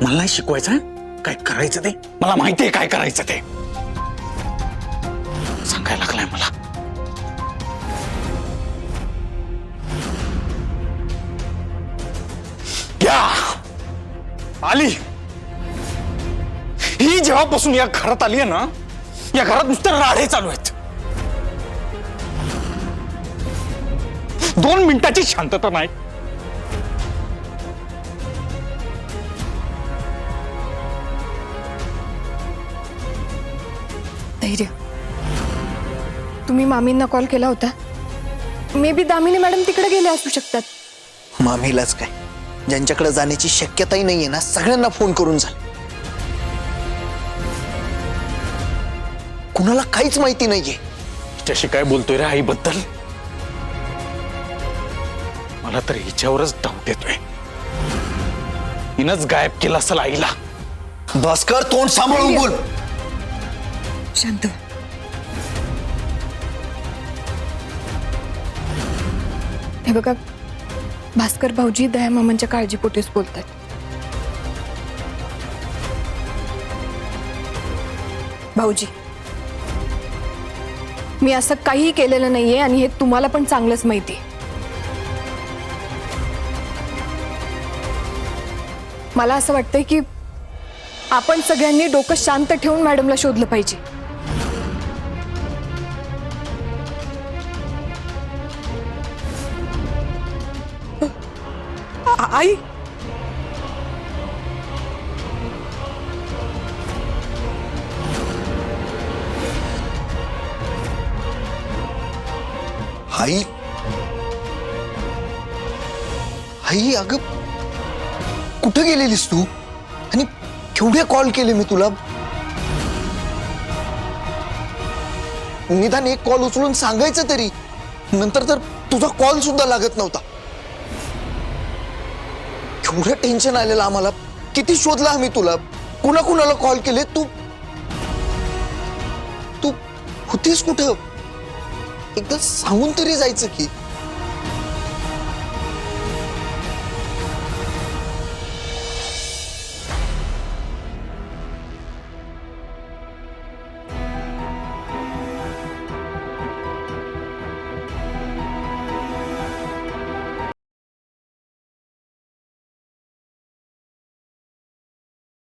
मला नाही शिकवायचं काय करायचं ते, मला माहितीये काय करायचं ते, सांगायला लागलाय मला. या आली ही जेव्हापासून या घरात आली आहे ना, या घरात नुसते राडे चालू आहेत. 2 मिनिटाची शांतता नाही. धैर्य, तुम्ही मामींना कॉल केला होता? मे बी दामिनी मॅडम तिकडे गेले असू शकतात. मामीलाच काय, ज्यांच्याकडे जाण्याची शक्यताही नाहीये ना, सगळ्यांना फोन करून जा. कुणाला काहीच माहिती नाहीये. हिच्याशी काय बोलतोय रे आईबद्दल? मला तर हिच्यावरच डाऊट येतोय. हिनच गायब केला असेल आईला. भास्कर, तोंड सांभाळून बोल. शांत. हे बघा, भास्कर भाऊजी दया मामांच्या काळजीपोटीच बोलतात. भाऊजी, मी असं काहीही केलेलं नाहीये आणि हे तुम्हाला पण चांगलंच माहिती. मला असं वाटतंय की आपण सगळ्यांनी डोकं शांत ठेवून मॅडमला शोधलं पाहिजे. आई, आई, आई, अगं कुठे गेलेलीस तू? आणि केवढे कॉल केले मी तुला. निदान एक कॉल उचलून सांगायचं तरी. नंतर तर तुझा कॉल सुद्धा लागत नव्हता. केवढं टेन्शन आलेलं आम्हाला. किती शोधला आम्ही तुला, कुणाकुणाला कॉल केले. तू तू होतीस कुठं? एकदा सांगून तरी जायचं की.